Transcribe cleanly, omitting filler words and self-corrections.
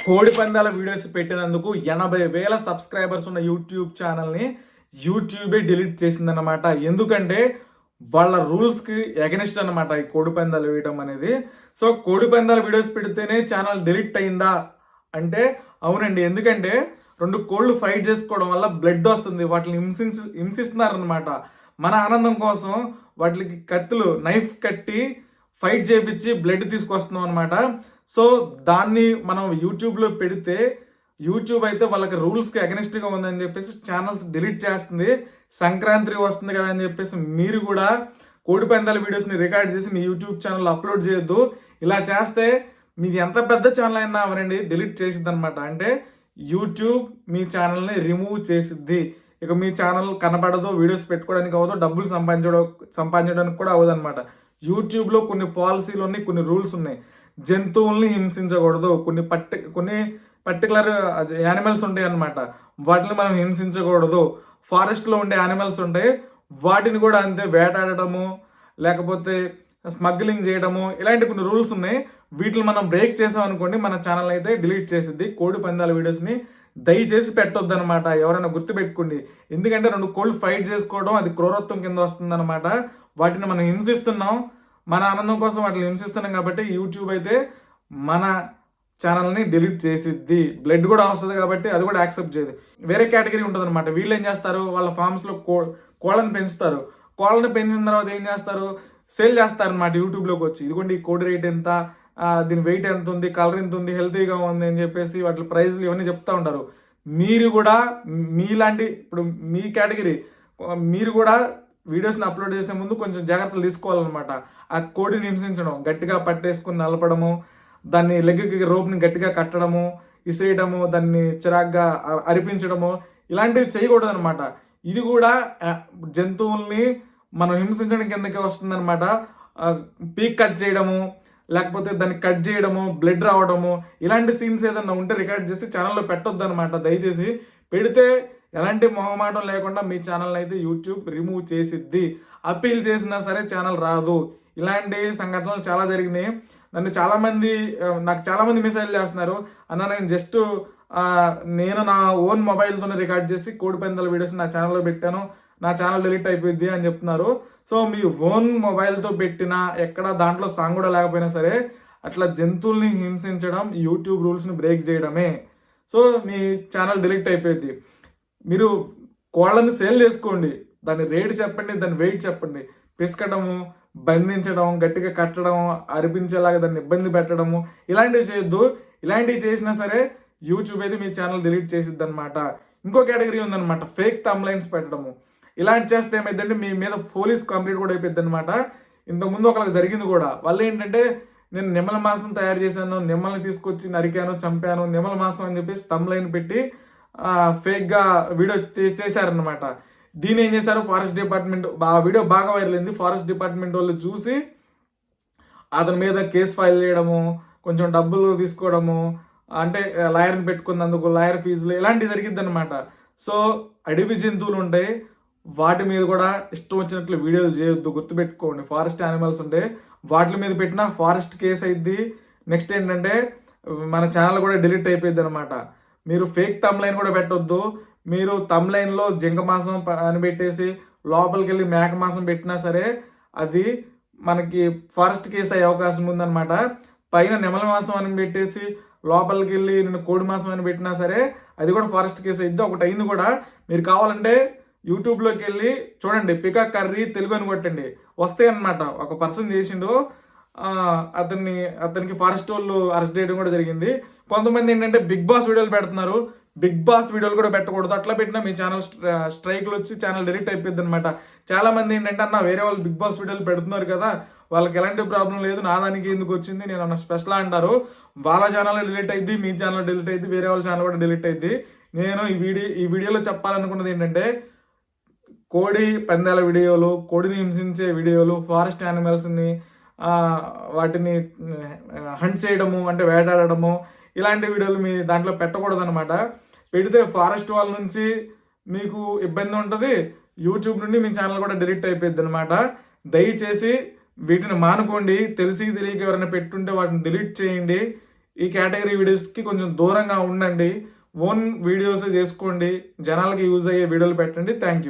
కోడి పందాల వీడియోస్ పెట్టినందుకు 80,000 సబ్స్క్రైబర్స్ ఉన్న యూట్యూబ్ ఛానల్ని యూట్యూబే డిలీట్ చేసిందనమాట. ఎందుకంటే వాళ్ళ రూల్స్కి ఎగనిస్ట్ అనమాట ఈ కోడి పందాలు వేయడం అనేది. సో కోడి పందాల వీడియోస్ పెడితేనే ఛానల్ డిలీట్ అయిందా అంటే అవునండి. ఎందుకంటే 2 కోళ్ళు ఫైట్ చేసుకోవడం వల్ల బ్లడ్ వస్తుంది, వాటిని హింసిస్తున్నారనమాట. మన ఆనందం కోసం వాటికి కత్తులు నైఫ్ కట్టి ఫైట్ చేపించి బ్లడ్ తీసుకొస్తున్నాం అనమాట. సో దాన్ని మనం యూట్యూబ్లో పెడితే యూట్యూబ్ అయితే వాళ్ళకి రూల్స్కి అగెనిస్ట్గా ఉందని చెప్పేసి ఛానల్స్ డిలీట్ చేస్తుంది. సంక్రాంతి వస్తుంది కదా అని చెప్పేసి మీరు కూడా కోడి పందాల వీడియోస్ని రికార్డ్ చేసి మీ యూట్యూబ్ ఛానల్లో అప్లోడ్ చేయొద్దు. ఇలా చేస్తే మీది ఎంత పెద్ద ఛానల్ అయినా అవనండి డిలీట్ చేసిద్ది అనమాట. అంటే యూట్యూబ్ మీ ఛానల్ని రిమూవ్ చేసిద్ది. ఇక మీ ఛానల్ కనపడదు, వీడియోస్ పెట్టుకోవడానికి అవ్వదు, డబ్బులు సంపాదించడానికి కూడా అవ్వదు అనమాట. యూట్యూబ్లో కొన్ని పాలసీలు ఉన్నాయి, కొన్ని రూల్స్ ఉన్నాయి. జంతువుల్ని హింసించకూడదు, కొన్ని పర్టికులర్ యానిమల్స్ ఉంటాయి అన్నమాట, వాటిని మనం హింసించకూడదు. ఫారెస్ట్లో ఉండే యానిమల్స్ ఉంటాయి, వాటిని కూడా అంతే వేటాడటము లేకపోతే స్మగ్లింగ్ చేయడము ఇలాంటి కొన్ని రూల్స్ ఉన్నాయి. వీటిని మనం బ్రేక్ చేసాం అనుకోండి మన ఛానల్ అయితే డిలీట్ చేసిద్ది. కోడి పందాల వీడియోస్ని దయచేసి పెట్టొద్దు అనమాట. ఎవరైనా గుర్తుపెట్టుకోండి. ఎందుకంటే 2 కోళ్ళు ఫైట్ చేసుకోవడం అది క్రూరత్వం కింద వస్తుంది అనమాట. వాటిని మనం హింసిస్తున్నాం, మన ఆనందం కోసం వాటిని హింసిస్తున్నాం కాబట్టి యూట్యూబ్ అయితే మన ఛానల్ని డిలీట్ చేసిద్ది. బ్లడ్ కూడా వస్తుంది కాబట్టి అది కూడా యాక్సెప్ట్ చేయదు. వేరే కేటగిరీ ఉంటుంది అనమాట. వీళ్ళు ఏం చేస్తారు, వాళ్ళ ఫార్మ్స్లో కోళ్ళని పెంచుతారు. కోళ్ళని పెంచిన తర్వాత ఏం చేస్తారు, సేల్ చేస్తారనమాట యూట్యూబ్లోకి వచ్చి. ఇదిగోండి ఈ కోడి రేట్ ఎంత, దీని వెయిట్ ఎంత ఉంది, కలర్ ఎంత ఉంది, హెల్తీగా ఉంది అని చెప్పేసి వాటి ప్రైజ్లు ఇవన్నీ చెప్తూ ఉంటారు. మీరు కూడా మీలాంటి ఇప్పుడు మీ కేటగిరీ మీరు కూడా వీడియోస్ని అప్లోడ్ చేసే ముందు కొంచెం జాగ్రత్తలు తీసుకోవాలన్నమాట. ఆ కోడిని హింసించడం, గట్టిగా పట్టేసుకుని నలపడము, దాన్ని లెగ్కి రోప్ని గట్టిగా కట్టడము, ఇసేయడము, దాన్ని చిరాగ్గా అరిపించడము ఇలాంటివి చేయకూడదు అనమాట. ఇది కూడా జంతువుల్ని మనం హింసించడం కిందకే వస్తుందన్నమాట. పీక్ కట్ చేయడము లేకపోతే దాన్ని కట్ చేయడము, బ్లడ్ రావడము ఇలాంటి సీన్స్ ఏదన్నా ఉంటే రికార్డ్ చేసి ఛానల్లో పెట్టొద్దు అనమాట. దయచేసి పెడితే ఎలాంటి మొహమాటం లేకుండా మీ ఛానల్ని అయితే యూట్యూబ్ రిమూవ్ చేసిద్ది. అప్పీల్ చేసినా సరే ఛానల్ రాదు. ఇలాంటి సంఘటనలు చాలా జరిగినాయి. నాకు చాలామంది మెసేజ్ చేస్తున్నారు, అన్న నేను జస్ట్ నేను నా ఓన్ మొబైల్తోనే రికార్డ్ చేసి కోడి పందాల వీడియోస్ నా ఛానల్లో పెట్టాను, నా ఛానల్ డిలీట్ అయిపోయింది అని చెప్తున్నారు. సో మీ ఓన్ మొబైల్తో పెట్టినా ఎక్కడ దాంట్లో సాంగ్ కూడా లేకపోయినా సరే అట్లా జంతువుల్ని హింసించడం యూట్యూబ్ రూల్స్ని బ్రేక్ చేయడమే. సో మీ ఛానల్ డిలీట్ అయిపోయింది. మీరు కోళ్ళని సేల్ చేసుకోండి, దాని రేట్ చెప్పండి, దాని వెయిట్ చెప్పండి. పిసకడము, బంధించడం, గట్టిగా కట్టడం, అరిపించేలాగా దాన్ని ఇబ్బంది పెట్టడము ఇలాంటివి చేయొద్దు. ఇలాంటివి చేసినా సరే యూట్యూబ్ అయితే మీ ఛానల్ డిలీట్ చేసిద్ది అనమాట. ఇంకో కేటగిరీ ఉందన్నమాట, ఫేక్ థంబ్నైల్స్ పెట్టడము. ఇలాంటి చేస్తే ఏమైందంటే మీ మీద పోలీస్ కంప్లైంట్ కూడా అయిపోద్ది అనమాట. ఇంతకుముందు ఒకరికి జరిగింది కూడా. వాళ్ళు ఏంటంటే నేను నిమ్మల మాంసం తయారు చేశాను, నిమ్మల్ని తీసుకొచ్చి నరికాను, చంపాను, నిమ్మల మాంసం అని చెప్పేసి థంబ్నైల్ పెట్టి ఫేక్గా వీడియో చేశారనమాట. దీని ఏం చేశారు, ఫారెస్ట్ డిపార్ట్మెంట్, ఆ వీడియో బాగా వైరల్ అయింది. ఫారెస్ట్ డిపార్ట్మెంట్ వాళ్ళు చూసి అతని మీద కేసు ఫైల్ చేయడము, కొంచెం డబ్బులు తీసుకోవడము, అంటే లాయర్ని పెట్టుకున్నందుకు లాయర్ ఫీజులు ఇలాంటివి జరిగిద్ది అనమాట. సో అడవి జంతువులు ఉంటాయి, వాటి మీద కూడా ఇష్టం వచ్చినట్లు వీడియోలు చేయొద్దు. గుర్తుపెట్టుకోండి, ఫారెస్ట్ యానిమల్స్ ఉంటాయి, వాటి మీద పెట్టినా ఫారెస్ట్ కేసు అయింది. నెక్స్ట్ ఏంటంటే మన ఛానల్ కూడా డిలీట్ అయిపోయింది అనమాట. మీరు ఫేక్ తమ్లైన్ కూడా పెట్టొద్దు. మీరు తమ్లైన్లో జింక మాంసం అని పెట్టేసి లోపలికి వెళ్ళి మేక మాంసం పెట్టినా సరే అది మనకి ఫారెస్ట్ కేసు అయ్యే అవకాశం ఉందన్నమాట. పైన నెమల మాంసం అని పెట్టేసి లోపలికి వెళ్ళి నేను కోడి మాంసం అని పెట్టినా సరే అది కూడా ఫారెస్ట్ కేసు అయింది. ఒకటి అయింది కూడా. మీరు కావాలంటే యూట్యూబ్లోకి వెళ్ళి చూడండి, పికాక్ కర్రీ తెలుగు అని కొట్టండి, వస్తాయి అన్నమాట. ఒక పర్సన్ చేసిండు, అతనికి ఫారెస్ట్ వాళ్ళు అరెస్ట్ చేయడం కూడా జరిగింది. కొంతమంది ఏంటంటే బిగ్ బాస్ వీడియోలు పెడుతున్నారు, బిగ్ బాస్ వీడియోలు కూడా పెట్టకూడదు. అట్లా పెట్టినా మీ ఛానల్ స్ట్రైక్లు వచ్చి ఛానల్ డిలీట్ అయిపోయింది అనమాట. చాలామంది ఏంటంటే అన్న వేరే వాళ్ళు బిగ్ బాస్ వీడియోలు పెడుతున్నారు కదా, వాళ్ళకి ఎలాంటి ప్రాబ్లం లేదు, నా దానికి ఎందుకు వచ్చింది, నేను అన్న స్పెషల్ అంటారు. వాళ్ళ ఛానల్ డిలీట్ అయింది, మీ ఛానల్ డిలీట్ అయింది, వేరే వాళ్ళ ఛానల్ కూడా డిలీట్ అయింది. నేను ఈ వీడియోలో చెప్పాలనుకున్నది ఏంటంటే కోడి పందాల వీడియోలు, కోడిని హింసించే వీడియోలు, ఫారెస్ట్ యానిమల్స్ని వాటిని హంట్ చేయడము అంటే వేటాడడము ఇలాంటి వీడియోలు మీ దాంట్లో పెట్టకూడదు అనమాట. పెడితే ఫారెస్ట్ వాళ్ళ నుంచి మీకు ఇబ్బంది ఉంటుంది, యూట్యూబ్ నుండి మీ ఛానల్ కూడా డిలీట్ అయిపోయింది అనమాట. దయచేసి వీటిని మానుకోండి. తెలియక ఎవరైనా పెట్టుంటే వాటిని డిలీట్ చేయండి. ఈ కేటగిరీ వీడియోస్కి కొంచెం దూరంగా ఉండండి. ఓన్ వీడియోస్ చేసుకోండి, జనాలకి యూజ్ అయ్యే వీడియోలు పెట్టండి. Thank you.